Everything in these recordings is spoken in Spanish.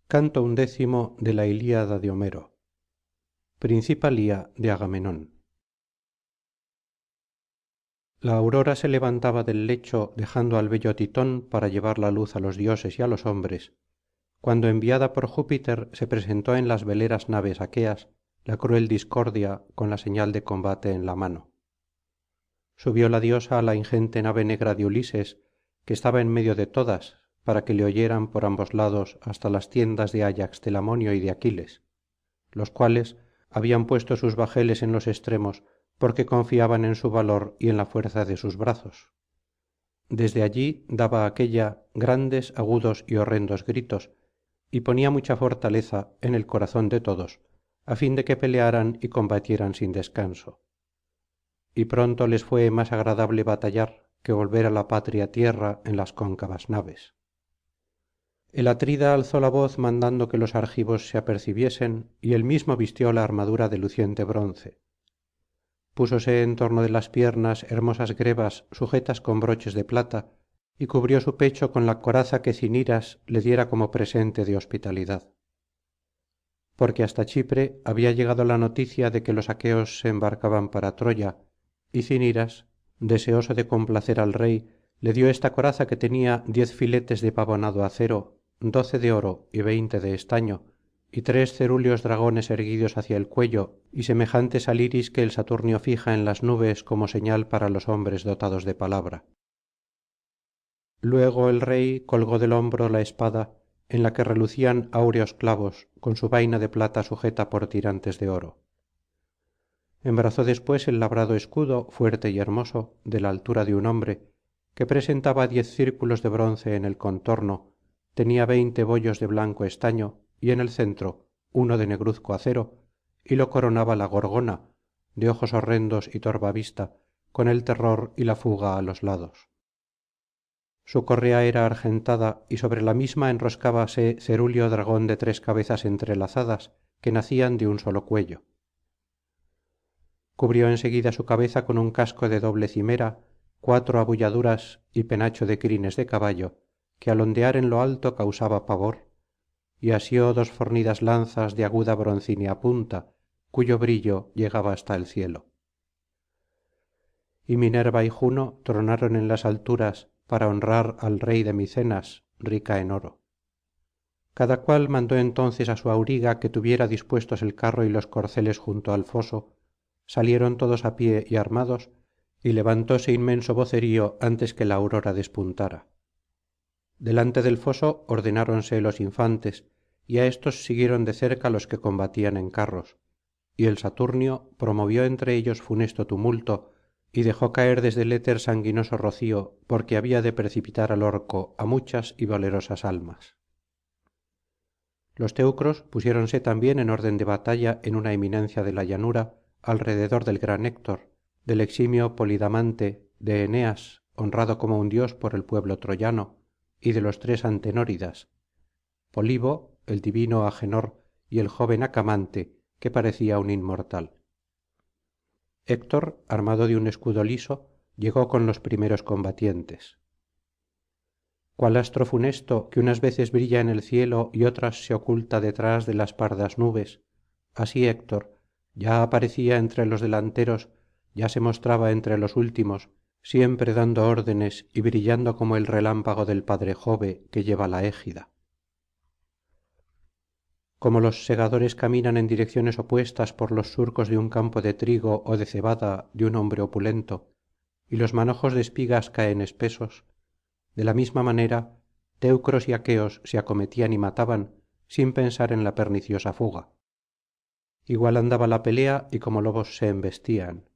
Canto XI de la Ilíada de Homero. Principalía de Agamenón. La aurora se levantaba del lecho dejando al bello Titón para llevar la luz á los dioses y á los hombres, cuando enviada por Júpiter se presentó en las veleras naves aqueas la cruel Discordia con la señal de combate en la mano. Subió la diosa á la ingente nave negra de Ulises, que estaba en medio de todas, para que le oyeran por ambos lados hasta las tiendas de ayax telamonio y de aquiles, los cuales habían puesto sus bajeles en los extremos porque confiaban en su valor y en la fuerza de sus brazos. Desde allí daba aquélla grandes agudos y horrendos gritos y ponía mucha fortaleza en el corazón de todos á fin de que pelearan y combatieran sin descanso. Y pronto les fué más agradable batallar que volver á la patria tierra en las cóncavas naves. El atrida alzó la voz mandando que los argivos se apercibiesen y él mismo vistió la armadura de luciente bronce. Púsose en torno de las piernas hermosas grebas sujetas con broches de plata y cubrió su pecho con la coraza que ciniras le diera como presente de hospitalidad. Porque hasta Chipre había llegado la noticia de que los aqueos se embarcaban para Troya, y ciniras, deseoso de complacer al rey, le dio esta coraza que tenía 10 filetes de pavonado acero, 12 de oro y 20 de estaño, y 3 cerúleos dragones erguidos hacia el cuello y semejantes al iris que el saturnio fija en las nubes como señal para los hombres dotados de palabra. Luego el rey colgó del hombro la espada en la que relucían áureos clavos con su vaina de plata sujeta por tirantes de oro. Embrazó después el labrado escudo fuerte y hermoso de la altura de un hombre, que presentaba 10 círculos de bronce en el contorno, tenía 20 bollos de blanco estaño y en el centro uno de negruzco acero, y lo coronaba la gorgona, de ojos horrendos y torva vista, con el terror y la fuga á los lados. Su correa era argentada y sobre la misma enroscábase cerúleo dragón de 3 cabezas entrelazadas que nacían de un solo cuello. Cubrió en seguida su cabeza con un casco de doble cimera, 4 abolladuras y penacho de crines de caballo, que al ondear en lo alto causaba pavor, y asió 2 fornidas lanzas de aguda broncínea punta, cuyo brillo llegaba hasta el cielo. Y Minerva y Juno tronaron en las alturas para honrar al rey de micenas rica en oro. Cada cual mandó entonces á su auriga que tuviera dispuestos el carro y los corceles junto al foso, salieron todos á pie y armados, y levantóse inmenso vocerío antes que la aurora despuntara. Delante del foso ordenáronse los infantes y á éstos siguieron de cerca los que combatían en carros, y el saturnio promovió entre ellos funesto tumulto y dejó caer desde el éter sanguinoso rocío porque había de precipitar al orco á muchas y valerosas almas. Los teucros pusiéronse también en orden de batalla en una eminencia de la llanura alrededor del gran héctor, del eximio polidamante, de eneas honrado como un dios por el pueblo troyano, y de los 3 antenóridas, polibo el divino agenor y el joven acamante que parecía un inmortal. Héctor, armado de un escudo liso, llegó con los primeros combatientes. Cual astro funesto que unas veces brilla en el cielo y otras se oculta detrás de las pardas nubes, así Héctor ya aparecía entre los delanteros, ya se mostraba entre los últimos, siempre dando órdenes y brillando como el relámpago del padre jove que lleva la égida. Como los segadores caminan en direcciones opuestas por los surcos de un campo de trigo ó de cebada de un hombre opulento, y los manojos de espigas caen espesos, de la misma manera teucros y aqueos se acometían y mataban sin pensar en la perniciosa fuga. Igual andaba la pelea y como lobos se embestían.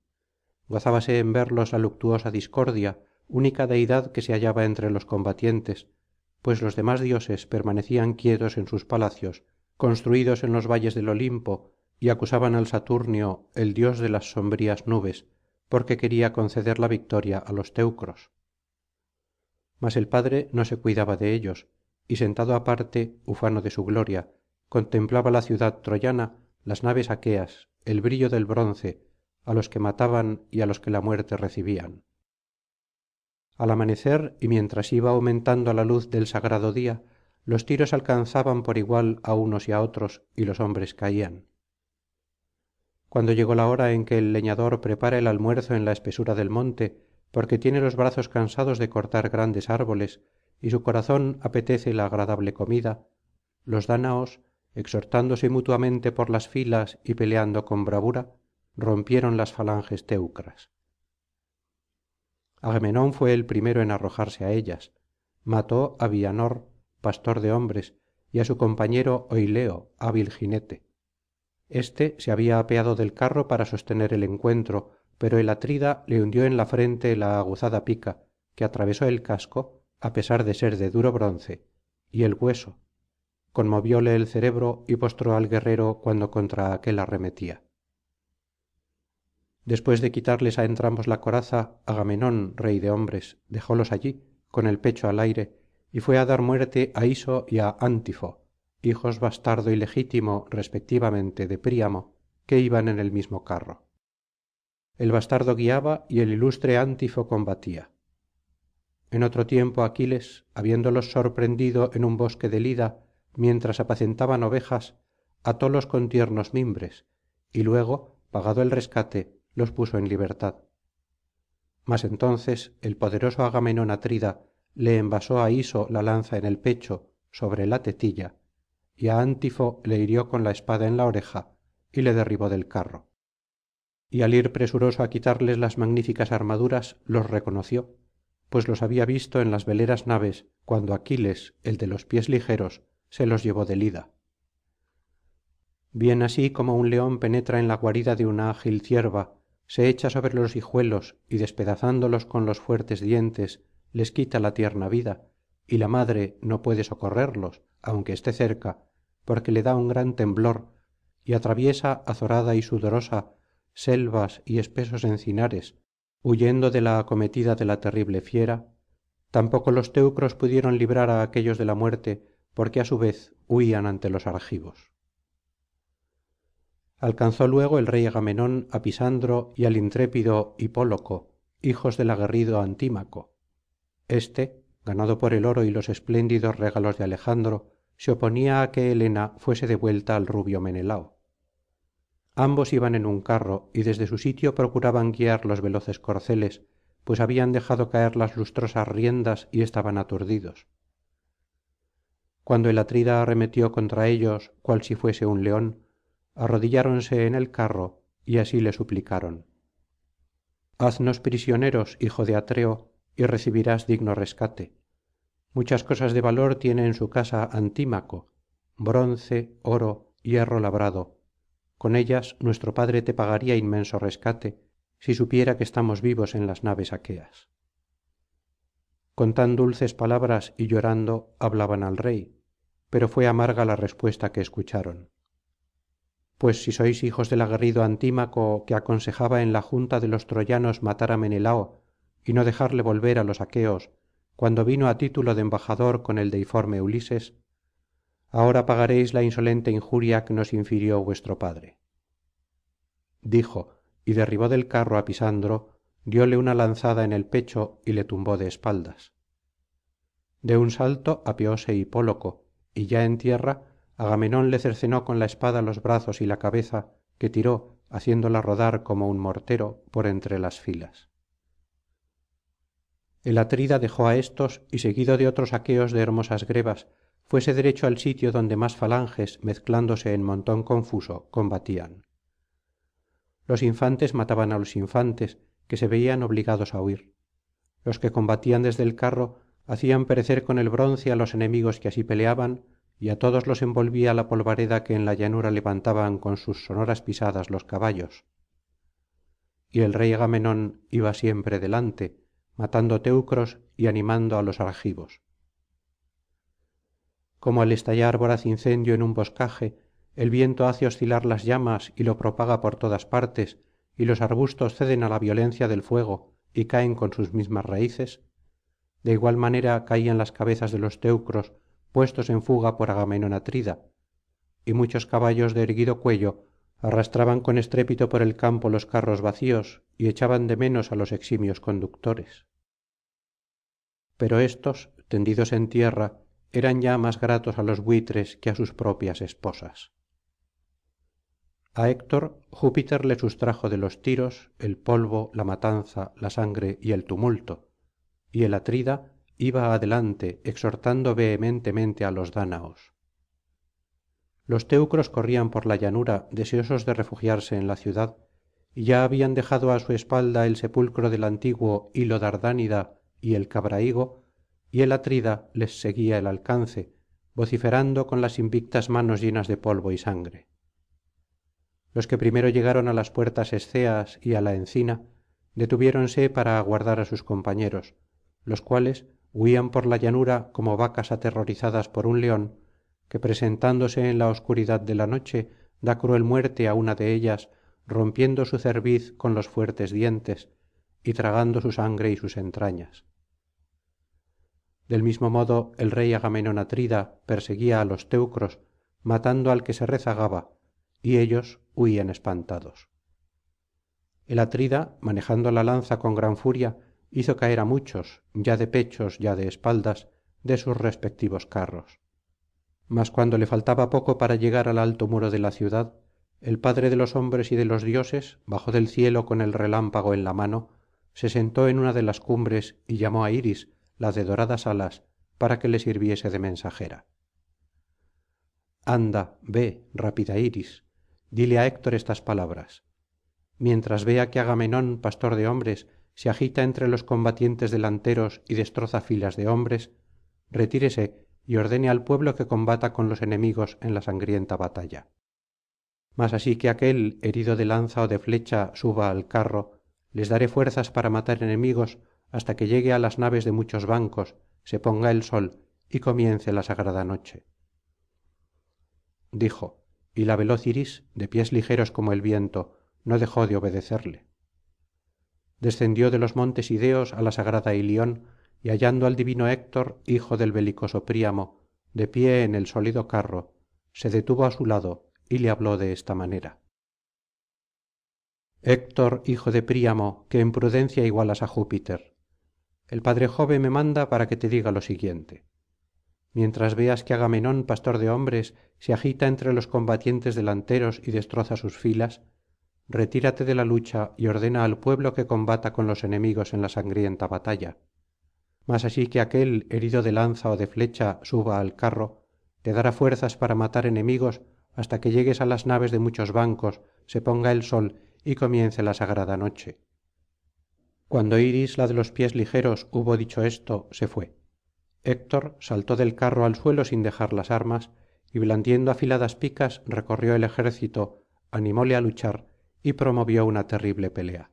Gozábase en verlos la luctuosa Discordia, única deidad que se hallaba entre los combatientes, pues los demás dioses permanecían quietos en sus palacios construidos en los valles del olimpo y acusaban al saturnio el dios de las sombrías nubes porque quería conceder la victoria á los teucros. Mas el padre no se cuidaba de ellos y sentado aparte ufano de su gloria contemplaba la ciudad troyana, las naves aqueas, el brillo del bronce, á los que mataban y á los que la muerte recibían. Al amanecer y mientras iba aumentando la luz del sagrado día, los tiros alcanzaban por igual á unos y á otros y los hombres caían. Cuando llegó la hora en que el leñador prepara el almuerzo en la espesura del monte, porque tiene los brazos cansados de cortar grandes árboles y su corazón apetece la agradable comida, los dáñaos, exhortándose mutuamente por las filas y peleando con bravura, rompieron las falanges teucras. Agamenón fué el primero en arrojarse á ellas, mató á bianor, pastor de hombres, y á su compañero oileo, hábil jinete. Este se había apeado del carro para sostener el encuentro, pero el atrida le hundió en la frente la aguzada pica, que atravesó el casco, á pesar de ser de duro bronce, y el hueso, conmovióle el cerebro y postró al guerrero cuando contra aquél arremetía. Después de quitarles á entrambos la coraza, agamenón, rey de hombres, dejólos allí, con el pecho al aire, y fué á dar muerte á iso y á antifo, hijos bastardo y legítimo respectivamente de príamo, que iban en el mismo carro. El bastardo guiaba y el ilustre antifo combatía. En otro tiempo aquiles, habiéndolos sorprendido en un bosque del ida mientras apacentaban ovejas, atólos con tiernos mimbres, y luego, pagado el rescate, los puso en libertad. Mas entonces el poderoso agamenón atrida le envasó á iso la lanza en el pecho sobre la tetilla, y á antifo le hirió con la espada en la oreja y le derribó del carro. Y al ir presuroso á quitarles las magníficas armaduras los reconoció, pues los había visto en las veleras naves cuando aquiles el de los pies ligeros se los llevó del ida. Bien así como un león penetra en la guarida de una ágil cierva, se echa sobre los hijuelos y despedazándolos con los fuertes dientes les quita la tierna vida, y la madre no puede socorrerlos aunque esté cerca porque le da un gran temblor y atraviesa azorada y sudorosa selvas y espesos encinares huyendo de la acometida de la terrible fiera, tampoco los teucros pudieron librar á aquéllos de la muerte porque á su vez huían ante los argivos. Alcanzó luego el rey agamenón á pisandro y al intrépido hipóloco, hijos del aguerrido antímaco. Este, ganado por el oro y los espléndidos regalos de alejandro, se oponía á que helena fuese devuelta al rubio menelao. Ambos iban en un carro y desde su sitio procuraban guiar los veloces corceles, pues habían dejado caer las lustrosas riendas y estaban aturdidos. Cuando el atrida arremetió contra ellos cual si fuese un león, arrodilláronse en el carro y así le suplicaron: haznos prisioneros, hijo de atreo, y recibirás digno rescate. Muchas cosas de valor tiene en su casa antímaco, bronce, oro, hierro labrado. Con ellas nuestro padre te pagaría inmenso rescate si supiera que estamos vivos en las naves aqueas. Con tan dulces palabras y llorando hablaban al rey, pero fué amarga la respuesta que escucharon. Pues si sois hijos del aguerrido antímaco que aconsejaba en la junta de los troyanos matar á menelao y no dejarle volver á los aqueos cuando vino á título de embajador con el deiforme ulises, ahora pagaréis la insolente injuria que nos infirió vuestro padre. Dijo, y derribó del carro á pisandro, dióle una lanzada en el pecho y le tumbó de espaldas. De un salto apeóse hipóloco y ya en tierra agamenón le cercenó con la espada los brazos y la cabeza que tiró haciéndola rodar como un mortero por entre las filas. El atrida dejó á éstos y seguido de otros aqueos de hermosas grebas fuese derecho al sitio donde más falanges mezclándose en montón confuso combatían. Los infantes mataban á los infantes que se veían obligados á huir. Los que combatían desde el carro hacían perecer con el bronce á los enemigos que así peleaban y á todos los envolvía la polvareda que en la llanura levantaban con sus sonoras pisadas los caballos. Y el rey agamenón iba siempre delante, matando teucros y animando á los argivos. Como al estallar voraz incendio en un boscaje, el viento hace oscilar las llamas y lo propaga por todas partes, y los arbustos ceden á la violencia del fuego y caen con sus mismas raíces, de igual manera caían las cabezas de los teucros puestos en fuga por agamenón atrida, y muchos caballos de erguido cuello arrastraban con estrépito por el campo los carros vacíos y echaban de menos á los eximios conductores. Pero éstos, tendidos en tierra, eran ya más gratos á los buitres que á sus propias esposas. A héctor júpiter le sustrajo de los tiros el polvo, la matanza, la sangre y el tumulto, y el atrida iba adelante exhortando vehementemente á los dáñaos. Los teucros corrían por la llanura deseosos de refugiarse en la ciudad, y ya habían dejado á su espalda el sepulcro del antiguo ilo dardánida y el cabrahigo, y el atrida les seguía el alcance, vociferando con las invictas manos llenas de polvo y sangre. Los que primero llegaron á las puertas esceas y á la encina detuviéronse para aguardar á sus compañeros, los cuales huían por la llanura como vacas aterrorizadas por un león que presentándose en la obscuridad de la noche da cruel muerte á una de ellas rompiendo su cerviz con los fuertes dientes y tragando su sangre y sus entrañas. Del mismo modo el rey agamenón atrida perseguía á los teucros matando al que se rezagaba, y ellos huían espantados. El atrida manejando la lanza con gran furia hizo caer á muchos ya de pechos ya de espaldas de sus respectivos carros. Mas cuando le faltaba poco para llegar al alto muro de la ciudad, el padre de los hombres y de los dioses bajó del cielo con el relámpago en la mano, se sentó en una de las cumbres y llamó á iris la de doradas alas para que le sirviese de mensajera. Anda, ve, rápida iris, dile á héctor estas palabras. Mientras vea que agamenón pastor de hombres se agita entre los combatientes delanteros y destroza filas de hombres, retírese y ordene al pueblo que combata con los enemigos en la sangrienta batalla. Mas así que aquél herido de lanza ó de flecha suba al carro, les daré fuerzas para matar enemigos hasta que llegue á las naves de muchos bancos, se ponga el sol y comience la sagrada noche. Dijo, y la veloz iris de pies ligeros como el viento no dejó de obedecerle. Descendió de los montes ideos á la sagrada ilion y hallando al divino héctor hijo del belicoso príamo de pie en el sólido carro se detuvo á su lado y le habló de esta manera: héctor hijo de príamo que en prudencia igualas á júpiter, el padre jove me manda para que te diga lo siguiente. Mientras veas que agamenón pastor de hombres se agita entre los combatientes delanteros y destroza sus filas, retírate de la lucha y ordena al pueblo que combata con los enemigos en la sangrienta batalla. Mas así que aquel herido de lanza ó de flecha suba al carro, te dará fuerzas para matar enemigos hasta que llegues á las naves de muchos bancos, se ponga el sol y comience la sagrada noche. Cuando iris la de los pies ligeros hubo dicho esto, se fué. Héctor saltó del carro al suelo sin dejar las armas y blandiendo afiladas picas recorrió el ejército, animóle á luchar y promovió una terrible pelea.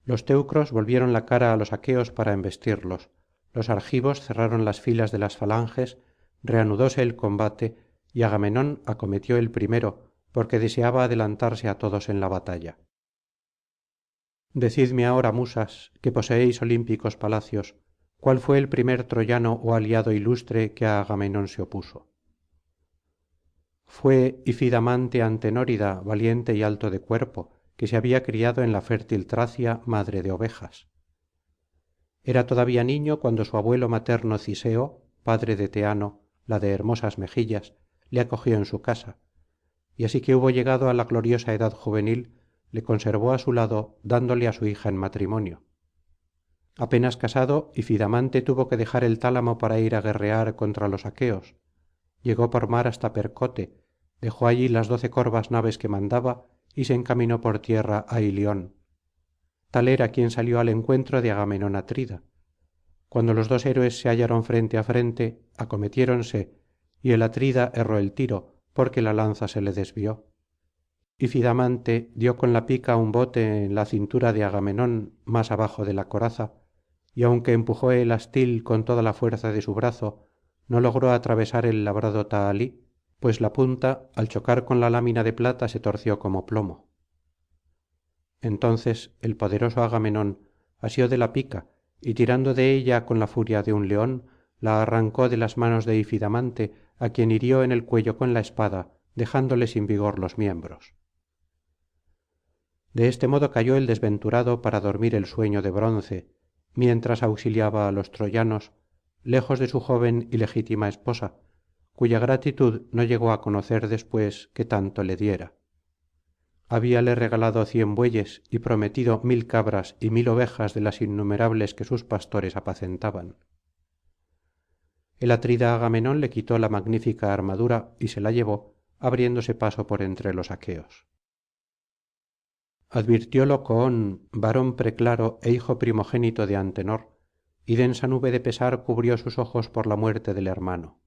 Los teucros volvieron la cara á los aqueos para embestirlos, los argivos cerraron las filas de las falanges, reanudóse el combate y agamenón acometió el primero porque deseaba adelantarse á todos en la batalla. Decidme ahora, musas, que poseéis olímpicos palacios, cuál fué el primer troyano ó aliado ilustre que á agamenón se opuso. Fué ifidamante antenórida valiente y alto de cuerpo, que se había criado en la fértil tracia madre de ovejas. Era todavía niño cuando su abuelo materno ciseo padre de teano la de hermosas mejillas le acogió en su casa, y así que hubo llegado á la gloriosa edad juvenil le conservó á su lado dándole á su hija en matrimonio. Apenas casado ifidamante tuvo que dejar el tálamo para ir á guerrear contra los aqueos, llegó por mar hasta percote, dejó allí las 12 corvas naves que mandaba y se encaminó por tierra á ilion. Tal era quien salió al encuentro de agamenón atrida. Cuando los dos héroes se hallaron frente á frente acometiéronse y el atrida erró el tiro porque la lanza se le desvió. Ifidamante dio con la pica un bote en la cintura de agamenón más abajo de la coraza y aunque empujó el astil con toda la fuerza de su brazo no logró atravesar el labrado tahalí, pues la punta al chocar con la lámina de plata se torció como plomo. Entonces el poderoso agamenón asió de la pica y tirando de ella con la furia de un león la arrancó de las manos de ifidamante á quien hirió en el cuello con la espada dejándole sin vigor los miembros. De este modo cayó el desventurado para dormir el sueño de bronce mientras auxiliaba á los troyanos lejos de su joven y legítima esposa, cuya gratitud no llegó á conocer después que tanto le diera. Habíale regalado 100 bueyes y prometido 1000 cabras y 1000 ovejas de las innumerables que sus pastores apacentaban. El atrida agamenón le quitó la magnífica armadura y se la llevó, abriéndose paso por entre los aqueos. Advirtiólo coón, varón preclaro é hijo primogénito de Antenor, y densa nube de pesar cubrió sus ojos por la muerte del hermano.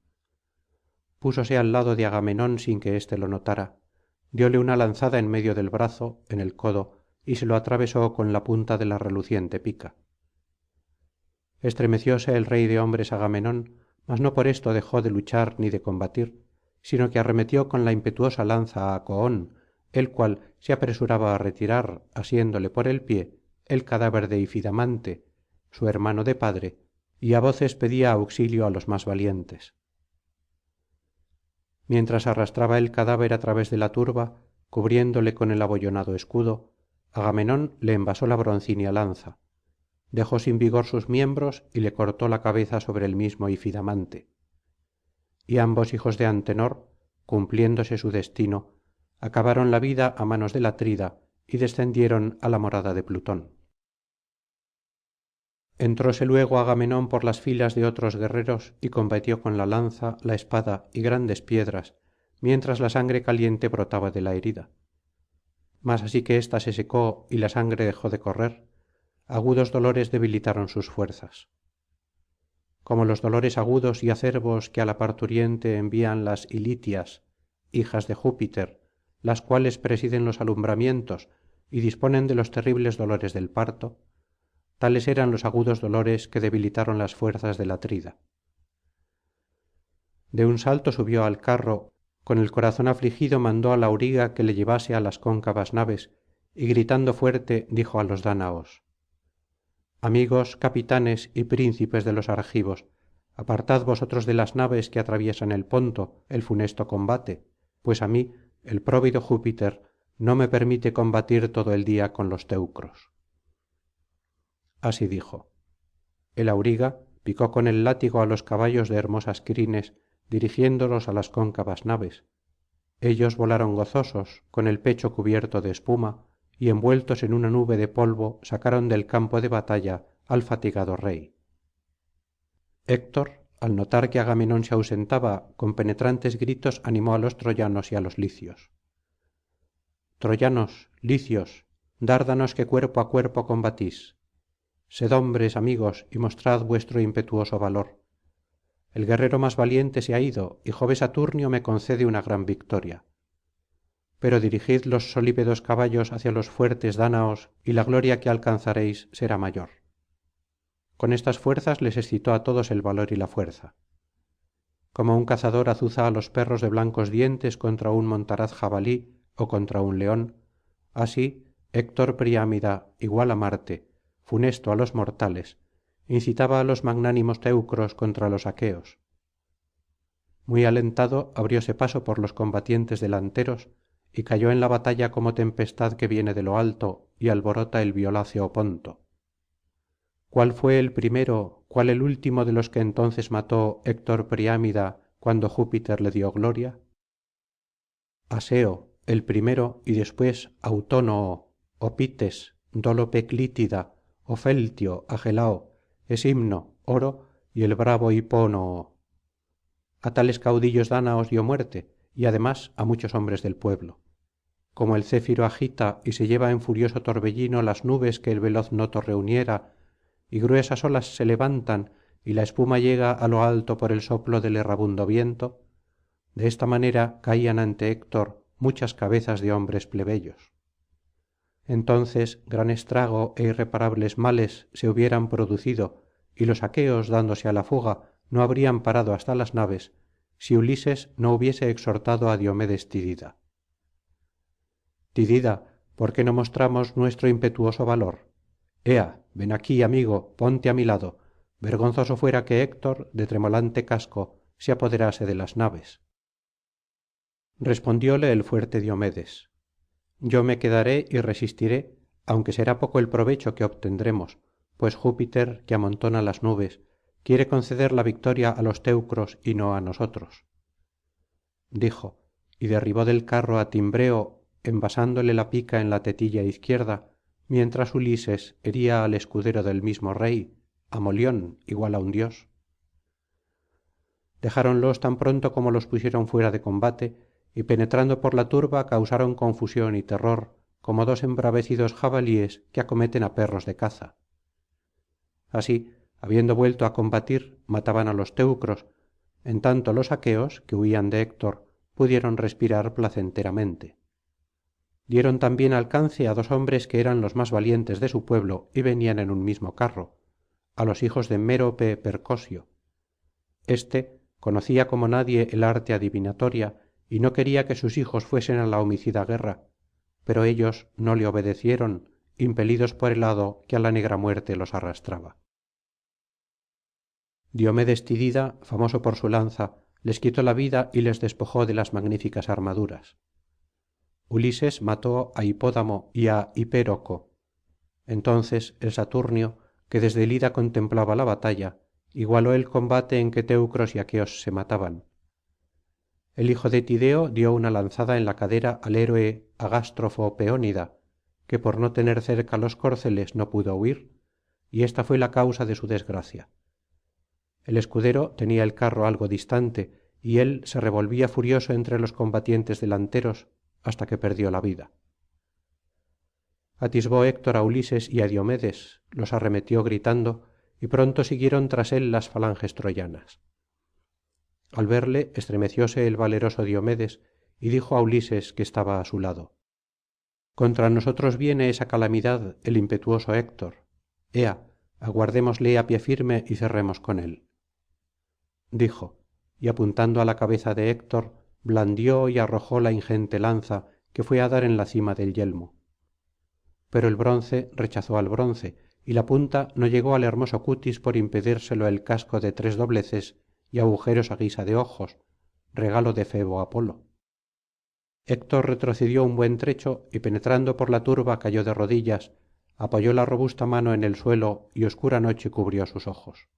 Púsose al lado de Agamenón sin que éste lo notara, dióle una lanzada en medio del brazo, en el codo, y se lo atravesó con la punta de la reluciente pica. Estremecióse el rey de hombres Agamenón, mas no por esto dejó de luchar ni de combatir, sino que arremetió con la impetuosa lanza á coón, el cual se apresuraba á retirar asiéndole por el pie el cadáver de ifidamante, su hermano de padre, y á voces pedía auxilio á los más valientes. Mientras arrastraba el cadáver á través de la turba, cubriéndole con el abollonado escudo, Agamenón le envasó la broncínea lanza, dejó sin vigor sus miembros y le cortó la cabeza sobre el mismo ifidamante. Y ambos hijos de Antenor, cumpliéndose su destino, acabaron la vida á manos del atrida y descendieron á la morada de Plutón. Entróse luego Agamenón por las filas de otros guerreros y combatió con la lanza, la espada y grandes piedras, mientras la sangre caliente brotaba de la herida. Mas así que ésta se secó y la sangre dejó de correr, agudos dolores debilitaron sus fuerzas. Como los dolores agudos y acerbos que á la parturiente envían las ilitias, hijas de Júpiter, las cuales presiden los alumbramientos y disponen de los terribles dolores del parto, tales eran los agudos dolores que debilitaron las fuerzas del atrida. De un salto subió al carro, con el corazón afligido mandó al auriga que le llevase á las cóncavas naves, y gritando fuerte dijo á los dáñaos: amigos, capitanes y príncipes de los argivos, apartad vosotros de las naves que atraviesan el ponto el funesto combate, pues á mí el próvido Júpiter no me permite combatir todo el día con los teucros. Así dijo. El auriga picó con el látigo á los caballos de hermosas crines, dirigiéndolos á las cóncavas naves. Ellos volaron gozosos, con el pecho cubierto de espuma, y envueltos en una nube de polvo sacaron del campo de batalla al fatigado rey. Héctor, al notar que Agamenón se ausentaba, con penetrantes gritos animó á los troyanos y á los licios. troyanos, licios, dárdanos que cuerpo á cuerpo combatís. Sed hombres, amigos, y mostrad vuestro impetuoso valor. El guerrero más valiente se ha ido, y jove saturnio me concede una gran victoria. Pero dirigid los solípedos caballos hacia los fuertes dáñaos y la gloria que alcanzaréis será mayor. Con estas fuerzas les excitó á todos el valor y la fuerza. Como un cazador azuza á los perros de blancos dientes contra un montaraz jabalí o contra un león, así Héctor Priámida, igual á Marte, funesto á los mortales, incitaba á los magnánimos teucros contra los aqueos. Muy alentado abrióse paso por los combatientes delanteros y cayó en la batalla como tempestad que viene de lo alto y alborota el violáceo ponto. ¿Cuál fué el primero, cuál el último de los que entonces mató Héctor Priámida cuando Júpiter le dio gloria? Aseo, el primero, y después Autónoo, Opites, Dólope Clítida, Ofeltio, Agelao, Esimno, Oro y el bravo Hipónoo. A tales caudillos dáñaos dio muerte, y además á muchos hombres del pueblo. Como el céfiro agita y se lleva en furioso torbellino las nubes que el veloz noto reuniera, y gruesas olas se levantan y la espuma llega á lo alto por el soplo del errabundo viento, de esta manera caían ante Héctor muchas cabezas de hombres plebeyos. Entonces gran estrago é irreparables males se hubieran producido y los aqueos dándose á la fuga no habrían parado hasta las naves si Ulises no hubiese exhortado á diomedes tidida. Tidida, ¿por qué no mostramos nuestro impetuoso valor? Ea, ven aquí, amigo, ponte á mi lado. Vergonzoso fuera que Héctor, de tremolante casco, se apoderase de las naves. Respondióle el fuerte diomedes: yo me quedaré y resistiré, aunque será poco el provecho que obtendremos, pues Júpiter, que amontona las nubes, quiere conceder la victoria á los teucros y no á nosotros dijo y derribó del carro á timbreo envasándole la pica en la tetilla izquierda mientras ulises hería al escudero del mismo rey á molión igual á un dios dejáronlos tan pronto como los pusieron fuera de combate y penetrando por la turba causaron confusión y terror como dos embravecidos jabalíes que acometen á perros de caza así habiendo vuelto á combatir mataban á los teucros en tanto los aqueos que huían de héctor pudieron respirar placenteramente dieron también alcance á dos hombres que eran los más valientes de su pueblo y venían en un mismo carro á los hijos de mérope percosio este conocía como nadie el arte adivinatoria y no quería que sus hijos fuesen á la homicida guerra pero ellos no le obedecieron impelidos por el hado que á la negra muerte los arrastraba diomedes tidida famoso por su lanza les quitó la vida y les despojó de las magníficas armaduras ulises mató á hipódamo y á hipéroco entonces el saturnio que desde el ida contemplaba la batalla igualó el combate en que teucros y aqueos se mataban el hijo de tideo dio una lanzada en la cadera al héroe agástrofo peónida que por no tener cerca los corceles no pudo huir y esta fué la causa de su desgracia el escudero tenía el carro algo distante y él se revolvía furioso entre los combatientes delanteros hasta que perdió la vida atisbó héctor á ulises y á diomedes los arremetió gritando y pronto siguieron tras él las falanges troyanas al verle estremecióse el valeroso diomedes y dijo á ulises que estaba á su lado contra nosotros viene esa calamidad el impetuoso héctor ea aguardémosle á pie firme y cerremos con él dijo y apuntando á la cabeza de héctor blandió y arrojó la ingente lanza que fué á dar en la cima del yelmo pero el bronce rechazó al bronce y la punta no llegó al hermoso cutis por impedírselo el casco de tres dobleces y agujeros á guisa de ojos regalo de febo apolo héctor retrocedió un buen trecho y penetrando por la turba cayó de rodillas apoyó la robusta mano en el suelo y obscura noche cubrió sus ojos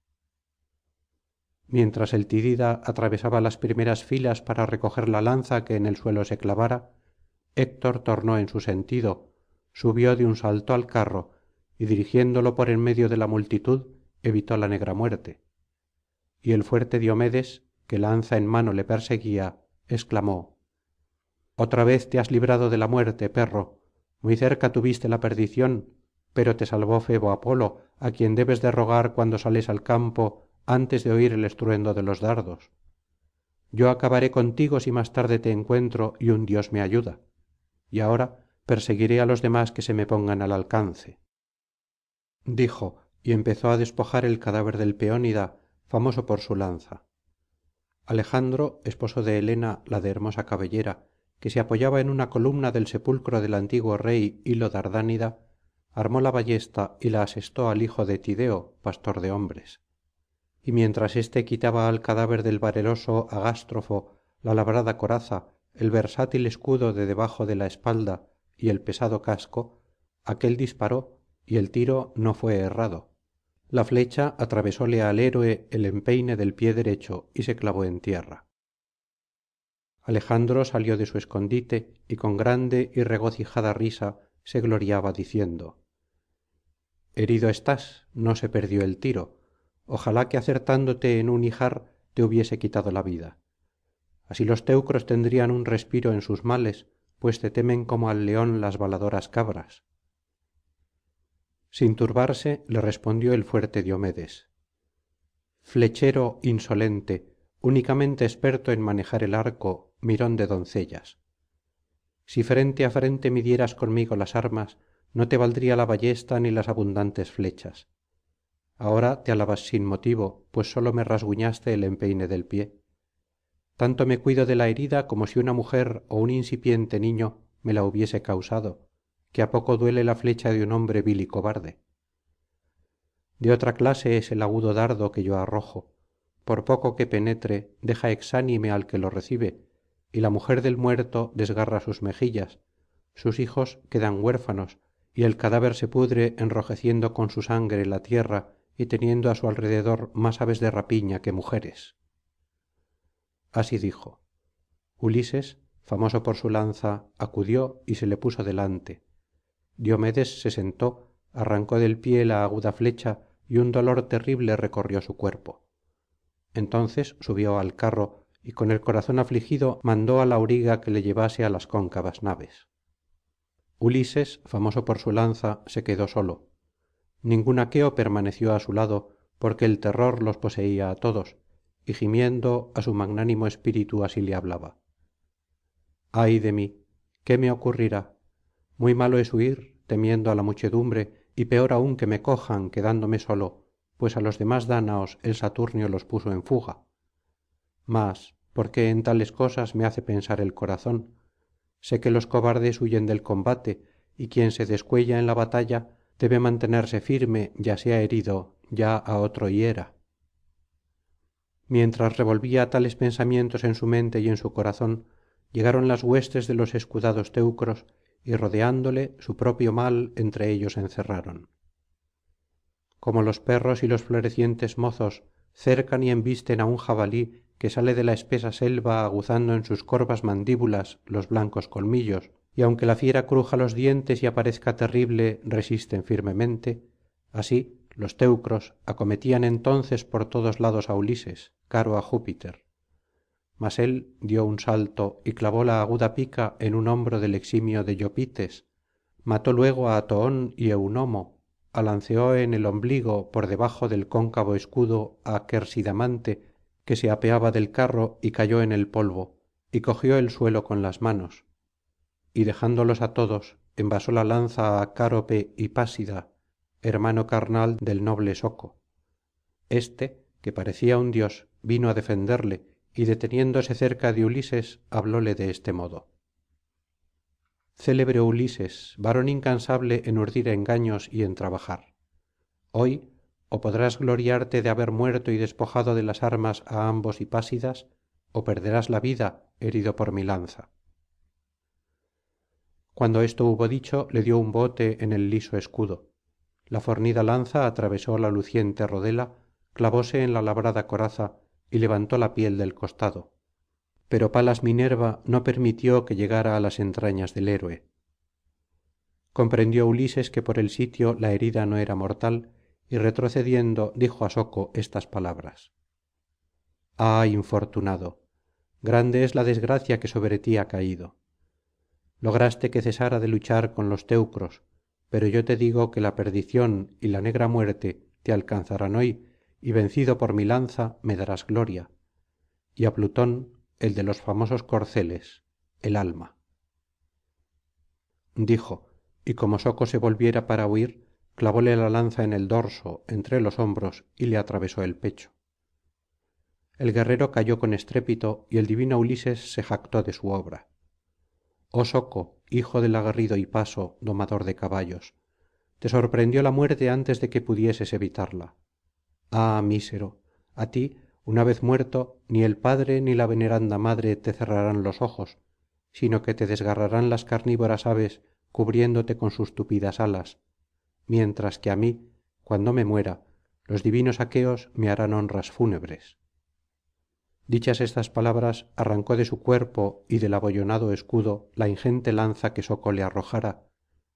mientras el tidida atravesaba las primeras filas para recoger la lanza que en el suelo se clavara héctor tornó en su sentido subió de un salto al carro y dirigiéndolo por en medio de la multitud evitó la negra muerte y el fuerte diomedes que lanza en mano le perseguía exclamó otra vez te has librado de la muerte perro muy cerca tuviste la perdición pero te salvó febo apolo á quien debes de rogar cuando sales al campo antes de oír el estruendo de los dardos yo acabaré contigo si más tarde te encuentro y un dios me ayuda y ahora perseguiré á los demás que se me pongan al alcance dijo y empezó á despojar el cadáver del peónida famoso por su lanza alejandro esposo de helena la de hermosa cabellera que se apoyaba en una columna del sepulcro del antiguo rey lio dardánida armó la ballesta y la asestó al hijo de tideo pastor de hombres y mientras éste quitaba al cadáver del valeroso agástrofo la labrada coraza el versátil escudo de debajo de la espalda y el pesado casco aquél disparó y el tiro no fué errado la flecha atravesóle al héroe el empeine del pie derecho y se clavó en tierra alejandro salió de su escondite y con grande y regocijada risa se gloriaba diciendo herido estás no se perdió el tiro ojalá que acertándote en un ijar te hubiese quitado la vida así los teucros tendrían un respiro en sus males pues te temen como al león las baladoras cabras sin turbarse le respondió el fuerte diomedes flechero insolente únicamente experto en manejar el arco mirón de doncellas si frente á frente midieras conmigo las armas no te valdría la ballesta ni las abundantes flechas ahora te alabas sin motivo pues sólo me rasguñaste el empeine del pie tanto me cuido de la herida como si una mujer ó un incipiente niño me la hubiese causado que á poco duele la flecha de un hombre vil y cobarde de otra clase es el agudo dardo que yo arrojo por poco que penetre deja exánime al que lo recibe y la mujer del muerto desgarra sus mejillas sus hijos quedan huérfanos y el cadáver se pudre enrojeciendo con su sangre la tierra y teniendo á su alrededor más aves de rapiña que mujeres. Así dijo. Ulises, famoso por su lanza, acudió y se le puso delante. Diomedes se sentó, arrancó del pie la aguda flecha y un dolor terrible recorrió su cuerpo. Entonces subió al carro y con el corazón afligido mandó al auriga que le llevase á las cóncavas naves. Ulises, famoso por su lanza, se quedó solo. Ningún aqueo permaneció á su lado, porque el terror los poseía á todos, y gimiendo á su magnánimo espíritu así le hablaba: ay de mí, ¿qué me ocurrirá? Muy malo es huir, temiendo á la muchedumbre, y peor aún que me cojan quedándome solo, pues á los demás dáñaos el saturnio los puso en fuga. Mas, ¿por qué en tales cosas me hace pensar el corazón? Sé que los cobardes huyen del combate, y quien se descuella en la batalla debe mantenerse firme, ya sea herido, ya á otro hiera. Mientras revolvía tales pensamientos en su mente y en su corazón, llegaron las huestes de los escudados teucros y rodeándole su propio mal entre ellos encerraron. Como los perros y los florecientes mozos cercan y embisten á un jabalí que sale de la espesa selva aguzando en sus corvas mandíbulas los blancos colmillos, y aunque la fiera cruja los dientes y aparezca terrible resisten firmemente, así los teucros acometían entonces por todos lados á Ulises, caro á Júpiter. Mas él dio un salto y clavó la aguda pica en un hombro del eximio deyopites, mató luego á toón y eunomo, alanceó en el ombligo por debajo del cóncavo escudo á quersidamante que se apeaba del carro y cayó en el polvo, y cogió el suelo con las manos, y dejándolos á todos envasó la lanza á cárope hipásida, hermano carnal del noble soco. Este, que parecía un dios, vino á defenderle, y deteniéndose cerca de Ulises hablóle de este modo: célebre Ulises, varón incansable en urdir engaños y en trabajar. Hoy ó podrás gloriarte de haber muerto y despojado de las armas á ambos hipásidas, ó perderás la vida herido por mi lanza. Cuando esto hubo dicho le dio un bote en el liso escudo. La fornida lanza atravesó la luciente rodela, clavóse en la labrada coraza y levantó la piel del costado. Pero palas Minerva no permitió que llegara á las entrañas del héroe. Comprendió Ulises que por el sitio la herida no era mortal, y retrocediendo dijo á soco estas palabras: ah, infortunado, grande es la desgracia que sobre ti ha caído. Lograste que cesara de luchar con los teucros, pero yo te digo que la perdición y la negra muerte te alcanzarán hoy, y vencido por mi lanza me darás gloria, y á Plutón, el de los famosos corceles, el alma. Dijo, y como soco se volviera para huir, clavóle la lanza en el dorso entre los hombros y le atravesó el pecho. El guerrero cayó con estrépito y el divino Ulises se jactó de su obra. Oh soco, hijo del aguerrido hipaso domador de caballos, te sorprendió la muerte antes de que pudieses evitarla. Ah, mísero, a ti, una vez muerto, ni el padre ni la veneranda madre te cerrarán los ojos, sino que te desgarrarán las carnívoras aves cubriéndote con sus tupidas alas, mientras que á mí, cuando me muera, los divinos aqueos me harán honras fúnebres. Dichas estas palabras arrancó de su cuerpo y del abollonado escudo la ingente lanza que soco le arrojara,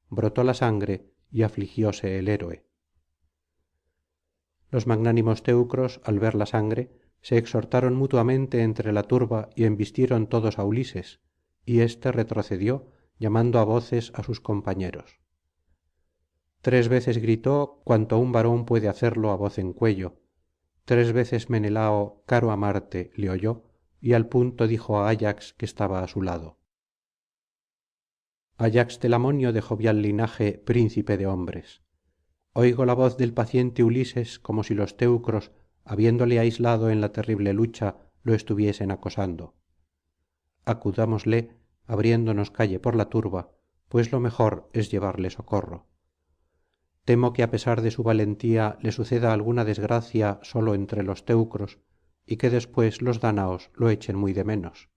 brotó la sangre y afligióse el héroe. Los magnánimos teucros al ver la sangre se exhortaron mutuamente entre la turba y embistieron todos á Ulises, y éste retrocedió llamando á voces á sus compañeros. 3 veces gritó cuanto un varón puede hacerlo á voz en cuello. 3 veces Menelao, caro á Marte, le oyó, y al punto dijo á ayax que estaba á su lado: ayax telamonio de jovial linaje, príncipe de hombres, oigo la voz del paciente Ulises como si los teucros, habiéndole aislado en la terrible lucha, lo estuviesen acosando. Acudámosle, abriéndonos calle por la turba, pues lo mejor es llevarle socorro. Temo que á pesar de su valentía le suceda alguna desgracia solo entre los teucros, y que después los dáñaos lo echen muy de menos.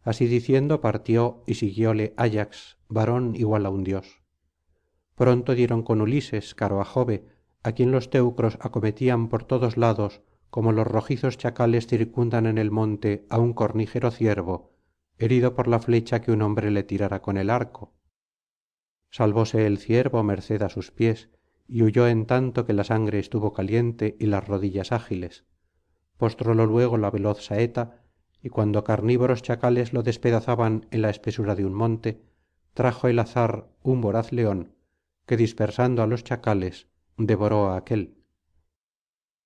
Así diciendo partió y siguióle ayax, varón igual á un dios. Pronto dieron con Ulises caro á jove á quien los teucros acometían por todos lados como los rojizos chacales circundan en el monte á un cornígero ciervo herido por la flecha que un hombre le tirara con el arco. Salvóse el ciervo merced á sus pies y huyó en tanto que la sangre estuvo caliente y las rodillas ágiles. Postrólo luego la veloz saeta, y cuando carnívoros chacales lo despedazaban en la espesura de un monte, trajo el azar un voraz león que dispersando á los chacales devoró á aquél.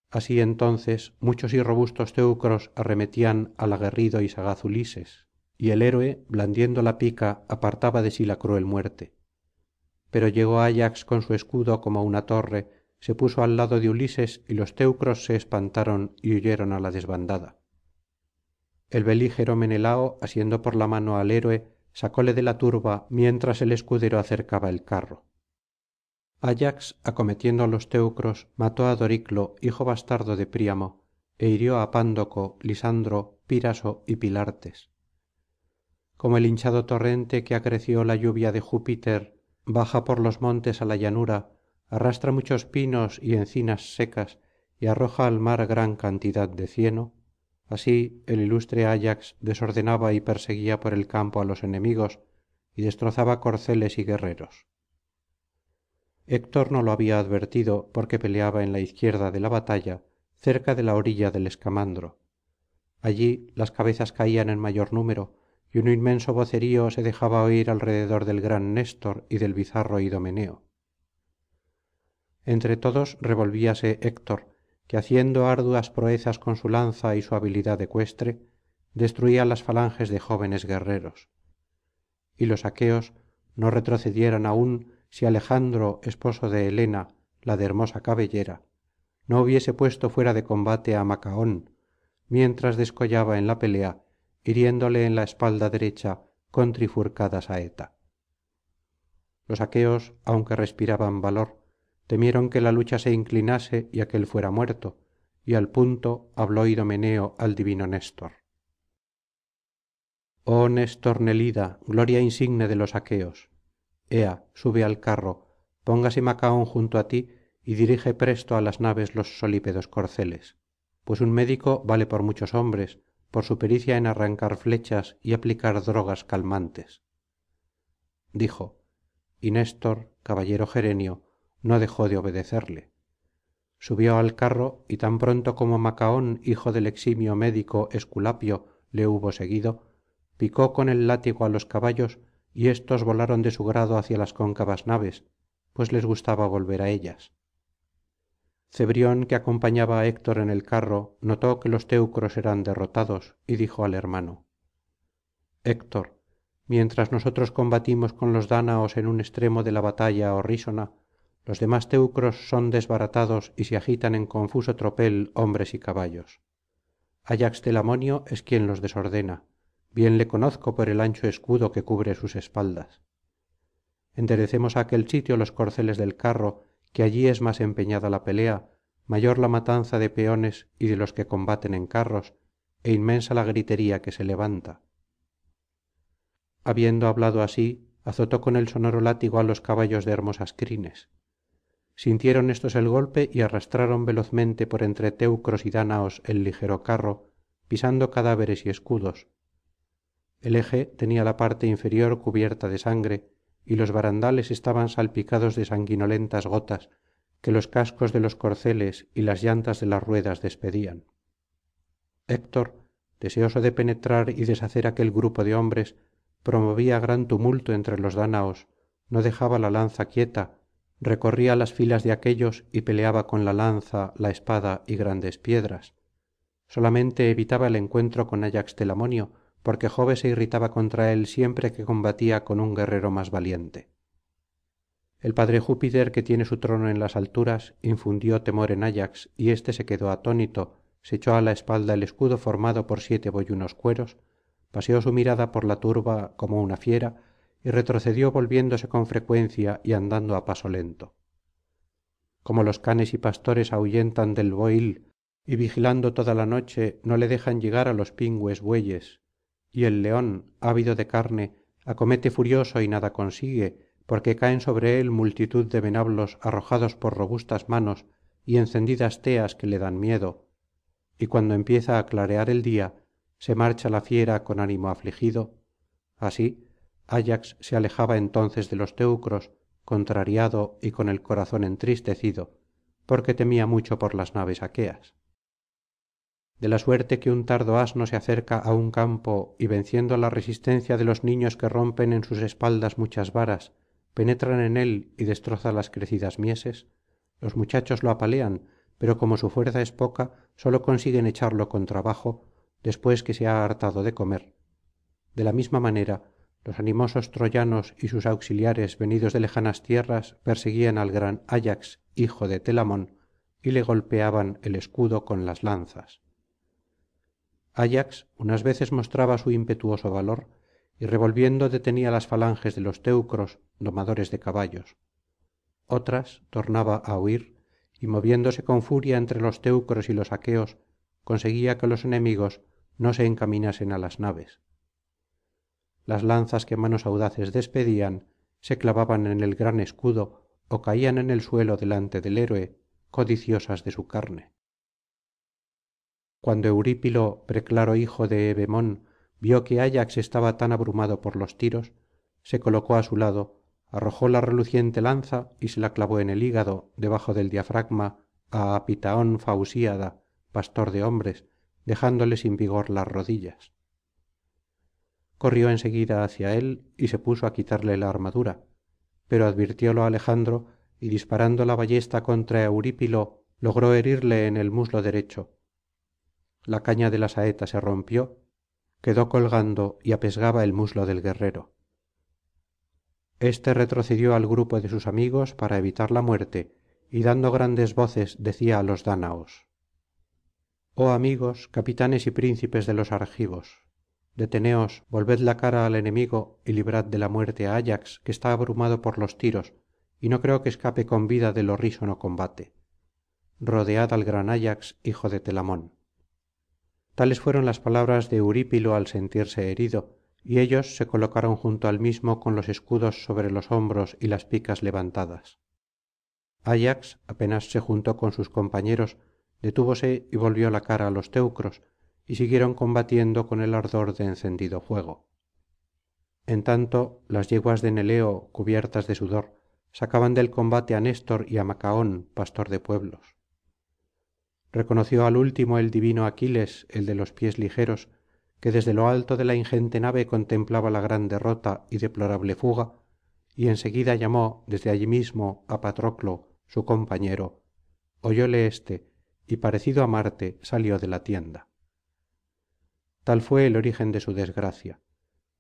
Así entonces muchos y robustos teucros arremetían al aguerrido y sagaz ulises, y el héroe blandiendo la pica apartaba de sí la cruel muerte. Pero llegó ayax con su escudo como una torre, se puso al lado de ulises y los teucros se espantaron y huyeron á la desbandada. El belígero menelao asiendo por la mano al héroe sacóle de la turba mientras el escudero acercaba el carro. Ayax acometiendo á los teucros mató á doriclo hijo bastardo de príamo é hirió á pándoco lisandro píraso y pilartes. Como el hinchado torrente que acreció la lluvia de júpiter baja por los montes á la llanura, arrastra muchos pinos y encinas secas y arroja al mar gran cantidad de cieno, así el ilustre ayax desordenaba y perseguía por el campo á los enemigos y destrozaba corceles y guerreros. Héctor no lo había advertido porque peleaba en la izquierda de la batalla cerca de la orilla del escamandro. Allí las cabezas caían en mayor número y un inmenso vocerío se dejaba oír alrededor del gran néstor y del bizarro idomeneo. Entre todos revolvíase héctor, que haciendo arduas proezas con su lanza y su habilidad ecuestre destruía las falanges de jóvenes guerreros. Y los aqueos no retrocedieran aún si Alejandro esposo de helena la de hermosa cabellera no hubiese puesto fuera de combate á macaón mientras descollaba en la pelea hiriéndole en la espalda derecha con trifurcada saeta. Los aqueos aunque respiraban valor temieron que la lucha se inclinase y aquél fuera muerto y al punto habló idomeneo al divino néstor: oh néstor nelida gloria insigne de los aqueos, ea sube al carro, póngase macaón junto á ti y dirige presto á las naves los solípedos corceles, pues un médico vale por muchos hombres por su pericia en arrancar flechas y aplicar drogas calmantes. Dijo, y néstor caballero gerenio no dejó de obedecerle. Subió al carro y tan pronto como macaón hijo del eximio médico esculapio le hubo seguido, picó con el látigo á los caballos y éstos volaron de su grado hacia las cóncavas naves, pues les gustaba volver á ellas. Cebrión que acompañaba á héctor en el carro notó que los teucros eran derrotados y dijo al hermano: héctor, mientras nosotros combatimos con los dáñaos en un extremo de la batalla horrísona, los demás teucros son desbaratados y se agitan en confuso tropel hombres y caballos. ayax telamonio es quien los desordena, bien le conozco por el ancho escudo que cubre sus espaldas. Enderecemos á aquel sitio los corceles del carro, que allí es más empeñada la pelea, mayor la matanza de peones y de los que combaten en carros é inmensa la gritería que se levanta. Habiendo hablado así, azotó con el sonoro látigo á los caballos de hermosas crines. Sintieron éstos el golpe y arrastraron velozmente por entre teucros y dáñaos el ligero carro, pisando cadáveres y escudos. El eje tenía la parte inferior cubierta de sangre y los barandales estaban salpicados de sanguinolentas gotas que los cascos de los corceles y las llantas de las ruedas despedían. Héctor, deseoso de penetrar y deshacer aquel grupo de hombres, promovía gran tumulto entre los dáñaos, no dejaba la lanza quieta, recorría las filas de aquéllos y peleaba con la lanza, la espada y grandes piedras. Solamente evitaba el encuentro con ayax telamonio, porque jove se irritaba contra él siempre que combatía con un guerrero más valiente. El padre júpiter que tiene su trono en las alturas infundió temor en ayax y éste se quedó atónito, se echó á la espalda el escudo formado por 7 boyunos cueros, paseó su mirada por la turba como una fiera y retrocedió volviéndose con frecuencia y andando á paso lento. Como los canes y pastores ahuyentan del bohíl y vigilando toda la noche no le dejan llegar á los pingües bueyes, y el león ávido de carne acomete furioso y nada consigue porque caen sobre él multitud de venablos arrojados por robustas manos y encendidas teas que le dan miedo, y cuando empieza á clarear el día se marcha la fiera con ánimo afligido, así ayax se alejaba entonces de los teucros contrariado y con el corazón entristecido porque temía mucho por las naves aqueas. De la suerte que un tardo asno se acerca á un campo y venciendo la resistencia de los niños que rompen en sus espaldas muchas varas penetran en él y destroza las crecidas mieses, los muchachos lo apalean, pero como su fuerza es poca sólo consiguen echarlo con trabajo después que se ha hartado de comer. De la misma manera los animosos troyanos y sus auxiliares venidos de lejanas tierras perseguían al gran ayax hijo de telamón y le golpeaban el escudo con las lanzas. ayax unas veces mostraba su impetuoso valor y revolviendo detenía las falanges de los teucros domadores de caballos. otras tornaba á huir y moviéndose con furia entre los teucros y los aqueos conseguía que los enemigos no se encaminasen á las naves. Las lanzas que manos audaces despedían se clavaban en el gran escudo ó caían en el suelo delante del héroe codiciosas de su carne. Cuando eurípilo preclaro hijo de evemón vio que ayax estaba tan abrumado por los tiros se colocó á su lado arrojó la reluciente lanza y se la clavó en el hígado debajo del diafragma á apitaón fausíada pastor de hombres dejándole sin vigor las rodillas. Corrió en seguida hacia él y se puso á quitarle la armadura, pero advirtiólo alejandro y disparando la ballesta contra eurípilo logró herirle en el muslo derecho. La caña de la saeta se rompió, quedó colgando y apesgaba el muslo del guerrero. Este retrocedió al grupo de sus amigos para evitar la muerte y dando grandes voces decía á los dáñaos: oh amigos capitanes y príncipes de los argivos, deteneos, volved la cara al enemigo y librad de la muerte á ayax que está abrumado por los tiros y no creo que escape con vida del horrísono combate. Rodead al gran ayax hijo de telamón. Tales fueron las palabras de eurípilo al sentirse herido y ellos se colocaron junto al mismo con los escudos sobre los hombros y las picas levantadas. ayax apenas se juntó con sus compañeros detúvose y volvió la cara á los teucros y siguieron combatiendo con el ardor de encendido fuego. En tanto las yeguas de neleo cubiertas de sudor sacaban del combate á néstor y á macaón pastor de pueblos. Reconoció al último el divino aquiles el de los pies ligeros que desde lo alto de la ingente nave contemplaba la gran derrota y deplorable fuga y en seguida llamó desde allí mismo á patroclo su compañero oyóle éste y parecido á marte salió de la tienda. Tal fué el origen de su desgracia.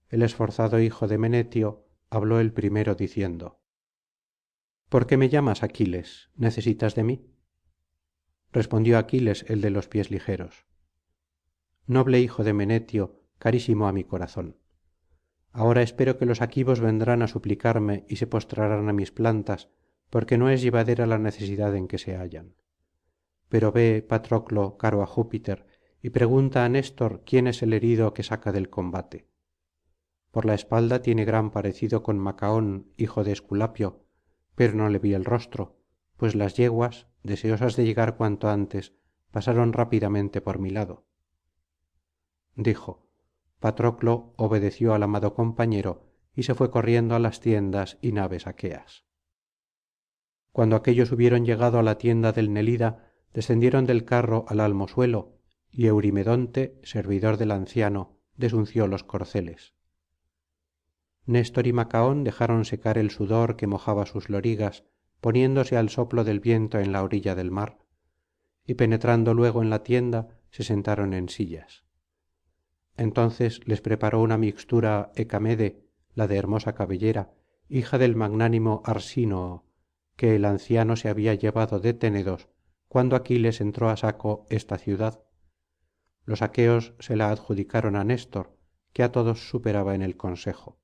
El esforzado hijo de menetio habló el primero diciendo: ¿por qué me llamas aquiles? ¿necesitas de mí? Respondió aquiles el de los pies ligeros: noble hijo de menetio carísimo á mi corazón. Ahora espero que los aquivos vendrán á suplicarme y se postrarán á mis plantas porque no es llevadera la necesidad en que se hallan. Pero ve patroclo caro á júpiter y pregunta á néstor quién es el herido que saca del combate. Por la espalda tiene gran parecido con macaón hijo de esculapio, pero no le vi el rostro, pues las yeguas deseosas de llegar cuanto antes pasaron rápidamente por mi lado. Dijo: patroclo obedeció al amado compañero y se fué corriendo á las tiendas y naves aqueas. Cuando aquéllos hubieron llegado á la tienda del nelida descendieron del carro al almo suelo y eurimedonte servidor del anciano desunció los corceles. Néstor y macaón dejaron secar el sudor que mojaba sus lorigas poniéndose al soplo del viento en la orilla del mar y penetrando luego en la tienda se sentaron en sillas. Entonces les preparó una mixtura hecamede la de hermosa cabellera hija del magnánimo arsínoo que el anciano se había llevado de ténedos cuando aquiles entró á saco esta ciudad. Los aqueos se la adjudicaron á néstor que á todos superaba en el consejo.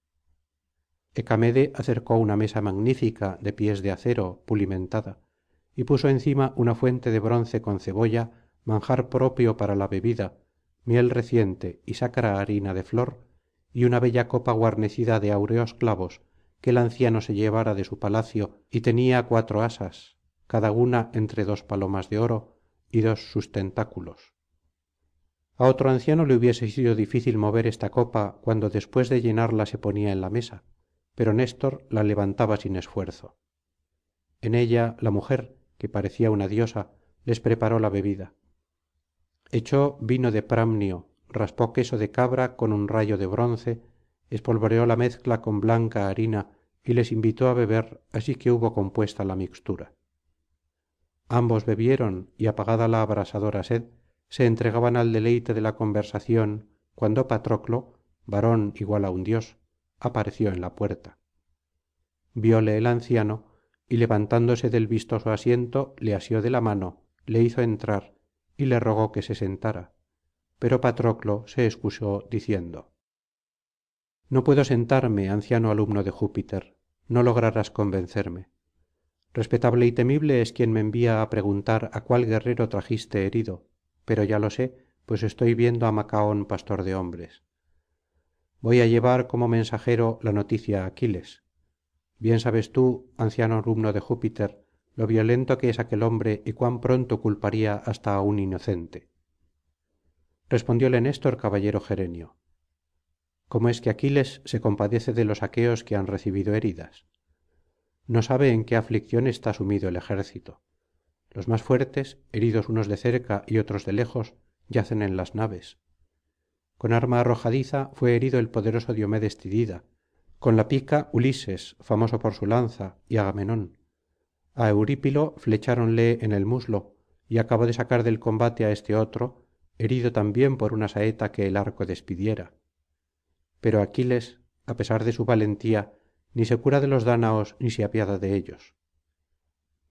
hecamede acercó una mesa magnífica de pies de acero pulimentada y puso encima una fuente de bronce con cebolla manjar propio para la bebida miel reciente y sacra harina de flor y una bella copa guarnecida de áureos clavos que el anciano se llevara de su palacio y tenía 4 asas, cada una entre 2 palomas de oro y 2 sustentáculos. A otro anciano le hubiese sido difícil mover esta copa cuando después de llenarla se ponía en la mesa, pero Néstor la levantaba sin esfuerzo. En ella la mujer, que parecía una diosa, les preparó la bebida. Echó vino de pramnio, raspó queso de cabra con un rayo de bronce, espolvoreó la mezcla con blanca harina y les invitó á beber así que hubo compuesta la mixtura. Ambos bebieron y apagada la abrasadora sed se entregaban al deleite de la conversación cuando patroclo, varón igual á un dios, apareció en la puerta. Vióle el anciano y levantándose del vistoso asiento le asió de la mano, le hizo entrar y le rogó que se sentara, pero patroclo se excusó diciendo: no puedo sentarme, anciano alumno de Júpiter, no lograrás convencerme. Respetable y temible es quien me envía á preguntar á cuál guerrero trajiste herido, pero ya lo sé, pues estoy viendo á macaón pastor de hombres. Voy á llevar como mensajero la noticia á Aquiles. Bien sabes tú, anciano alumno de Júpiter, lo violento que es aquel hombre y cuán pronto culparía hasta á un inocente. Respondióle Néstor, caballero gerenio: ¿cómo es que Aquiles se compadece de los aqueos que han recibido heridas? No sabe en qué aflicción está sumido el ejército. Los más fuertes, heridos unos de cerca y otros de lejos, yacen en las naves. Con arma arrojadiza fué herido el poderoso Diomedes Tidida, con la pica Ulises, famoso por su lanza, y Agamenón. A Eurípilo flecháronle en el muslo, y acabó de sacar del combate á este otro, herido también por una saeta que el arco despidiera. Pero Aquiles, á pesar de su valentía, ni se cura de los dáñaos ni se apiada de ellos.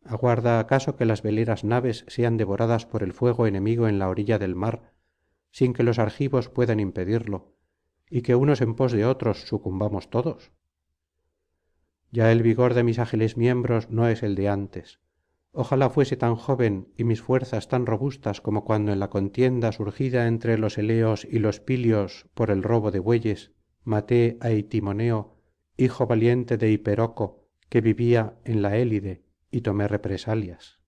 ¿Aguarda acaso que las veleras naves sean devoradas por el fuego enemigo en la orilla del mar, sin que los argivos puedan impedirlo, y que unos en pos de otros sucumbamos todos? Ya el vigor de mis ágiles miembros no es el de antes. Ojalá fuese tan joven y mis fuerzas tan robustas como cuando en la contienda surgida entre los eleos y los pilios por el robo de bueyes maté á itimoneo, hijo valiente de hiperoco, que vivía en la élide, y tomé represalias.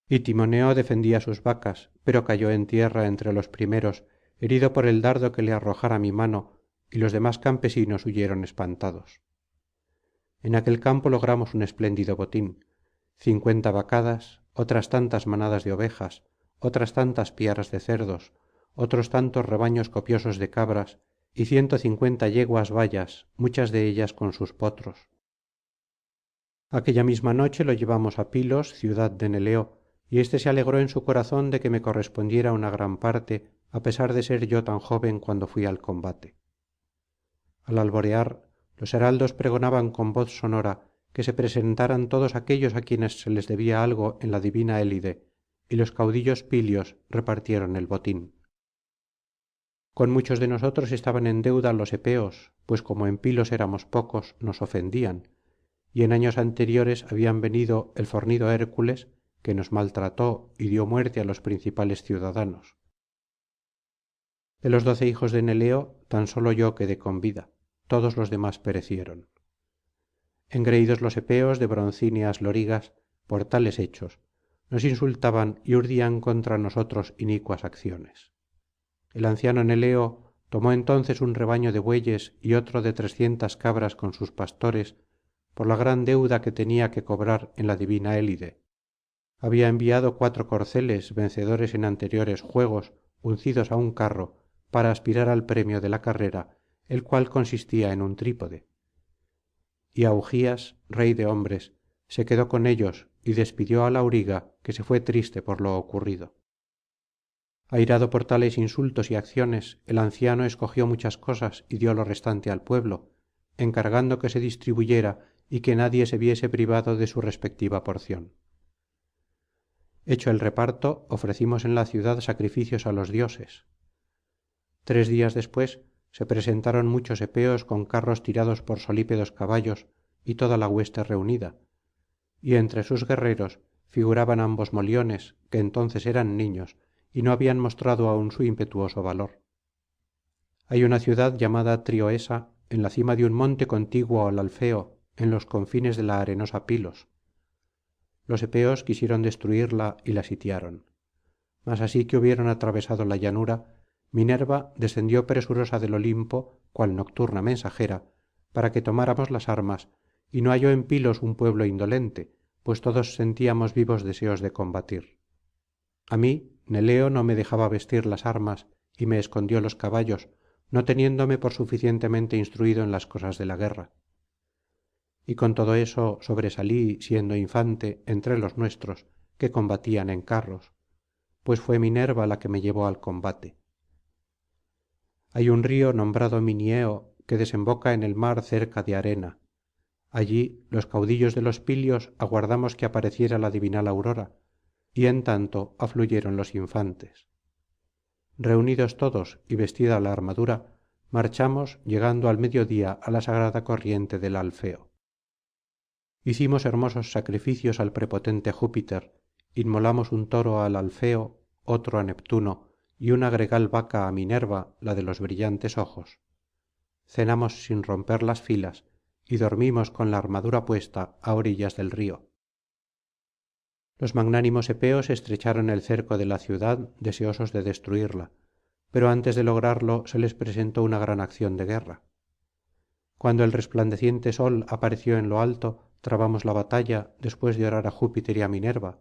Itimoneo defendía sus vacas, pero cayó en tierra entre los primeros, herido por el dardo que le arrojara mi mano, y los demás campesinos huyeron espantados. En aquel campo logramos un espléndido botín: 50 vacadas, otras tantas manadas de ovejas, otras tantas piaras de cerdos, otros tantos rebaños copiosos de cabras y 150 yeguas bayas, muchas de ellas con sus potros. Aquella misma noche lo llevamos á Pilos, ciudad de Neleo, y éste se alegró en su corazón de que me correspondiera una gran parte, á pesar de ser yo tan joven cuando fui al combate. Al alborear, los heraldos pregonaban con voz sonora que se presentaran todos aquellos á quienes se les debía algo en la divina Élide, y los caudillos pilios repartieron el botín. Con muchos de nosotros estaban en deuda los epeos, pues como en Pilos éramos pocos, nos ofendían, y en años anteriores habían venido el fornido Hércules, que nos maltrató y dio muerte á los principales ciudadanos. De los 12 hijos de Neleo, tan solo yo quedé con vida, todos los demás perecieron. Engreídos los epeos de broncíneas lorigas por tales hechos, nos insultaban y urdían contra nosotros inicuas acciones. El anciano Neleo tomó entonces un rebaño de bueyes y otro de 300 cabras con sus pastores por la gran deuda que tenía que cobrar en la divina Élide. Había enviado 4 corceles vencedores en anteriores juegos uncidos á un carro para aspirar al premio de la carrera, el cual consistía en un trípode. Y Augías, rey de hombres, se quedó con ellos y despidió al auriga, que se fué triste por lo ocurrido. Airado por tales insultos y acciones, el anciano escogió muchas cosas y dio lo restante al pueblo, encargando que se distribuyera y que nadie se viese privado de su respectiva porción. Hecho el reparto, ofrecimos en la ciudad sacrificios á los dioses. 3 días después se presentaron muchos epeos con carros tirados por solípedos caballos y toda la hueste reunida, y entre sus guerreros figuraban ambos moliones, que entonces eran niños y no habían mostrado aún su impetuoso valor. Hay una ciudad llamada Trioesa en la cima de un monte contiguo al alfeo en los confines de la arenosa pilos. Los epeos quisieron destruirla y la sitiaron. Mas así que hubieron atravesado la llanura, Minerva descendió presurosa del olimpo cual nocturna mensajera para que tomáramos las armas, y no halló en pilos un pueblo indolente, pues todos sentíamos vivos deseos de combatir. A mí Neleo no me dejaba vestir las armas y me escondió los caballos, no teniéndome por suficientemente instruido en las cosas de la guerra. Y con todo eso sobresalí siendo infante entre los nuestros, que combatían en carros, pues fué Minerva la que me llevó al combate. Hay un río nombrado Minieo que desemboca en el mar cerca de Arena. Allí los caudillos de los pilios aguardamos que apareciera la divinal aurora, y en tanto afluyeron los infantes. Reunidos todos y vestida la armadura, marchamos llegando al mediodía á la sagrada corriente del Alfeo. Hicimos hermosos sacrificios al prepotente Júpiter, inmolamos un toro al Alfeo, otro á Neptuno y una gregal vaca á Minerva, la de los brillantes ojos. Cenamos sin romper las filas y dormimos con la armadura puesta á orillas del río. Los magnánimos epeos estrecharon el cerco de la ciudad deseosos de destruirla, pero antes de lograrlo se les presentó una gran acción de guerra. Cuando el resplandeciente sol apareció en lo alto, trabamos la batalla después de orar á Júpiter y á Minerva,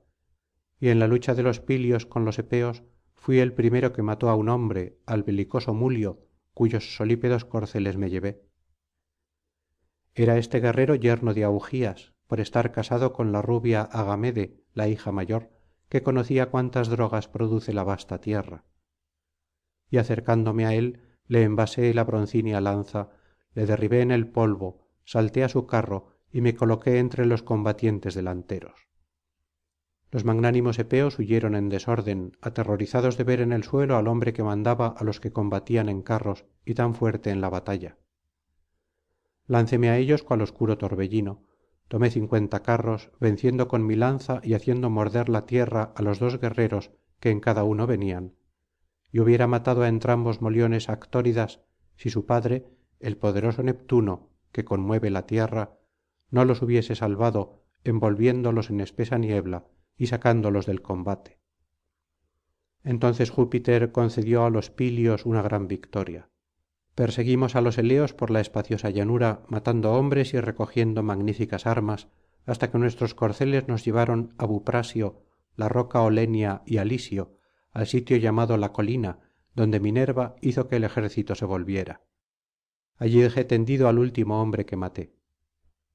y en la lucha de los pilios con los epeos fui el primero que mató á un hombre, al belicoso Mulio, cuyos solípedos corceles me llevé. Era este guerrero yerno de Augías, por estar casado con la rubia Agamede, la hija mayor, que conocía cuántas drogas produce la vasta tierra. Y acercándome á él, le envasé la broncínea lanza, le derribé en el polvo, salté á su carro y me coloqué entre los combatientes delanteros. Los magnánimos epeos huyeron en desorden, aterrorizados de ver en el suelo al hombre que mandaba á los que combatían en carros y tan fuerte en la batalla. Lánceme á ellos cual oscuro torbellino, tomé 50 carros, venciendo con mi lanza y haciendo morder la tierra á los 2 guerreros que en cada uno venían, y hubiera matado á entrambos moliones actóridas si su padre, el poderoso Neptuno, que conmueve la tierra, no los hubiese salvado envolviéndolos en espesa niebla y sacándolos del combate. Entonces Júpiter concedió á los pilios una gran victoria. Perseguimos á los eleos por la espaciosa llanura matando hombres y recogiendo magníficas armas hasta que nuestros corceles nos llevaron á Buprasio, la roca olenia y á Lisio, al sitio llamado la colina, donde Minerva hizo que el ejército se volviera. Allí dejé tendido al último hombre que maté.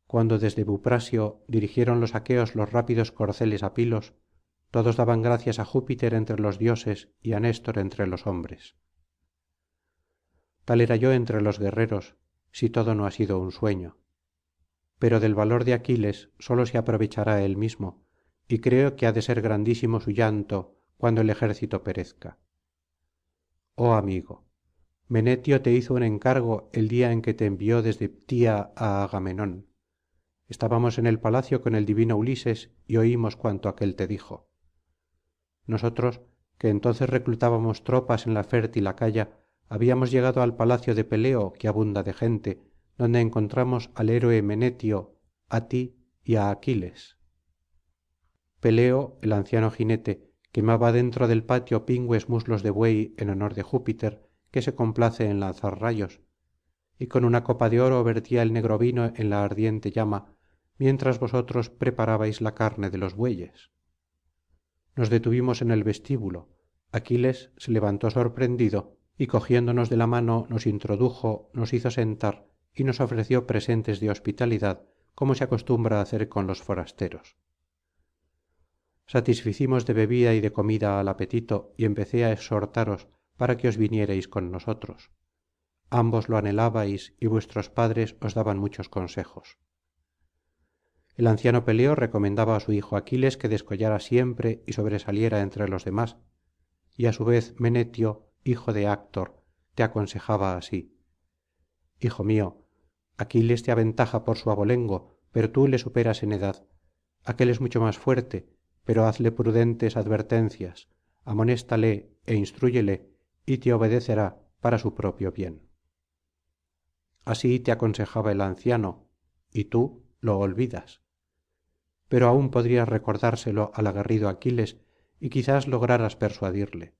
Cuando desde Buprasio dirigieron los aqueos los rápidos corceles á Pilos, todos daban gracias á Júpiter entre los dioses y á Néstor entre los hombres. Tal era yo entre los guerreros, si todo no ha sido un sueño. Pero del valor de Aquiles sólo se aprovechará él mismo, y creo que ha de ser grandísimo su llanto cuando el ejército perezca. Oh amigo, Menetio te hizo un encargo el día en que te envió desde Ptía á Agamenón. Estábamos en el palacio con el divino Ulises y oímos cuanto aquél te dijo. Nosotros, que entonces reclutábamos tropas en la fértil Acaya, habíamos llegado al palacio de Peleo, que abunda de gente, donde encontramos al héroe Menetio, á ti y á Aquiles. Peleo, el anciano jinete, quemaba dentro del patio pingües muslos de buey en honor de Júpiter, que se complace en lanzar rayos, y con una copa de oro vertía el negro vino en la ardiente llama, mientras vosotros preparabais la carne de los bueyes. Nos detuvimos en el vestíbulo. Aquiles se levantó sorprendido y cogiéndonos de la mano nos introdujo, nos hizo sentar y nos ofreció presentes de hospitalidad, como se acostumbra hacer con los forasteros. Satisficimos de bebida y de comida al apetito y empecé á exhortaros para que os vinierais con nosotros. Ambos lo anhelabais y vuestros padres os daban muchos consejos. El anciano Peleo recomendaba á su hijo Aquiles que descollara siempre y sobresaliera entre los demás, y á su vez Menetio, hijo de Actor, te aconsejaba así: hijo mío, Aquiles te aventaja por su abolengo, pero tú le superas en edad. Aquél es mucho más fuerte, pero hazle prudentes advertencias, amonéstale é instrúyele, y te obedecerá para su propio bien. así te aconsejaba el anciano y tú lo olvidas. Pero aún podrías recordárselo al aguerrido aquiles y quizás lograras persuadirle.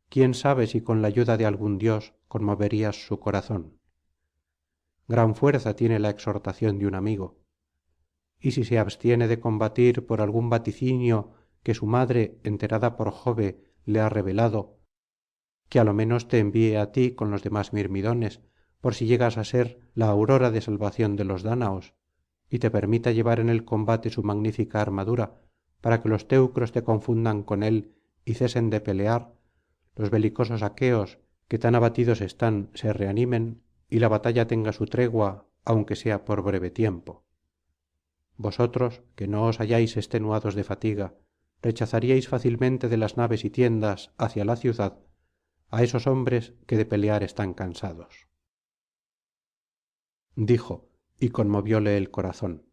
Quién sabe si con la ayuda de algún dios conmoverías su corazón. Gran fuerza tiene la exhortación de un amigo. Y si se abstiene de combatir por algún vaticinio que su madre, enterada por jove, le ha revelado, que á lo menos te envíe á ti con los demás mirmidones, por si llegas á ser la aurora de salvación de los dáñaos, y te permita llevar en el combate su magnífica armadura, para que los teucros te confundan con él y cesen de pelear, los belicosos aqueos que tan abatidos están se reanimen y la batalla tenga su tregua aunque sea por breve tiempo. Vosotros, que no os halláis extenuados de fatiga, rechazaríais fácilmente de las naves y tiendas hacia la ciudad á esos hombres que de pelear están cansados. Dijo, y conmovióle el corazón.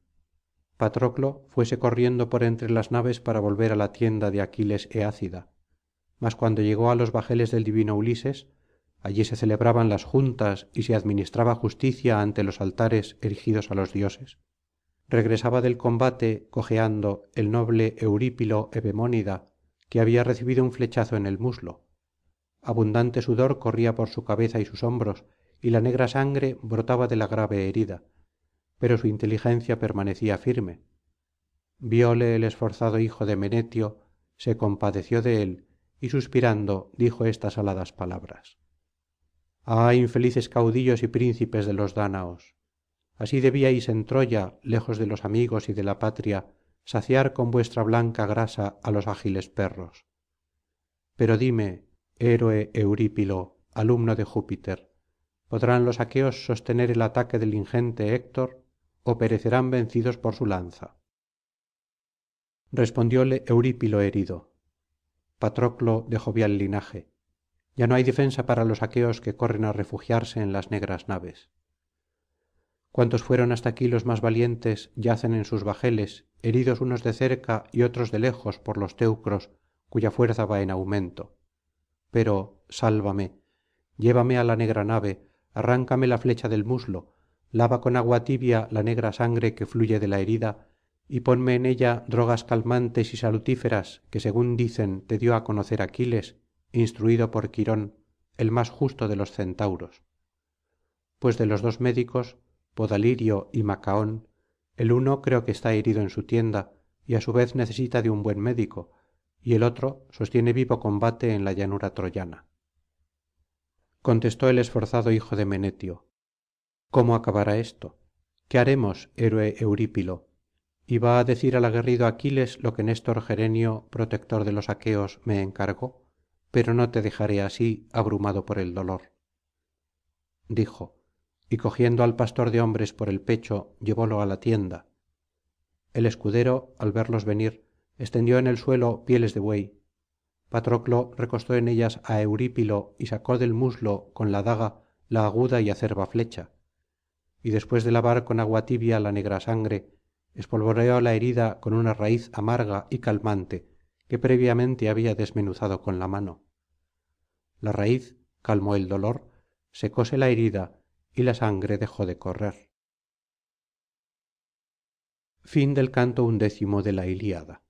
Patroclo fuese corriendo por entre las naves para volver á la tienda de aquiles eácida, mas cuando llegó á los bajeles del divino ulises, allí se celebraban las juntas y se administraba justicia ante los altares erigidos á los dioses. Regresaba del combate cojeando el noble eurípilo evemónida, que había recibido un flechazo en el muslo. Abundante sudor corría por su cabeza y sus hombros, y la negra sangre brotaba de la grave herida, pero su inteligencia permanecía firme. Vióle el esforzado hijo de menetio, se compadeció de él, y suspirando dijo estas aladas palabras: ah, infelices caudillos y príncipes de los dáñaos, así debíais en troya, lejos de los amigos y de la patria, saciar con vuestra blanca grasa á los ágiles perros. Pero dime, héroe eurípilo, alumno de júpiter, ¿podrán los aqueos sostener el ataque del ingente héctor ó perecerán vencidos por su lanza? Respondióle eurípilo herido: patroclo de jovial linaje, ya no hay defensa para los aqueos que corren á refugiarse en las negras naves. Cuantos fueron hasta aquí los más valientes yacen en sus bajeles, heridos unos de cerca y otros de lejos por los teucros cuya fuerza va en aumento. Pero sálvame, llévame á la negra nave, arráncame la flecha del muslo, lava con agua tibia la negra sangre que fluye de la herida y ponme en ella drogas calmantes y salutíferas que según dicen te dio á conocer aquiles instruido por quirón el más justo de los centauros. Pues de los dos médicos, podalirio y macaón, el uno creo que está herido en su tienda y á su vez necesita de un buen médico, y el otro sostiene vivo combate en la llanura troyana. Contestó el esforzado hijo de menetio: ¿cómo acabará esto? ¿Qué haremos, héroe eurípilo? Y va á decir al aguerrido aquiles lo que néstor gerenio protector de los aqueos me encargó, pero no te dejaré así abrumado por el dolor. Dijo, y cogiendo al pastor de hombres por el pecho llevólo á la tienda. El escudero al verlos venir extendió en el suelo pieles de buey. Patroclo recostó en ellas á eurípilo y sacó del muslo con la daga la aguda y acerba flecha, y después de lavar con agua tibia la negra sangre espolvoreó la herida con una raíz amarga y calmante que previamente había desmenuzado con la mano. La raíz calmó el dolor, secóse la herida y la sangre dejó de correr. Canto XI de la Ilíada.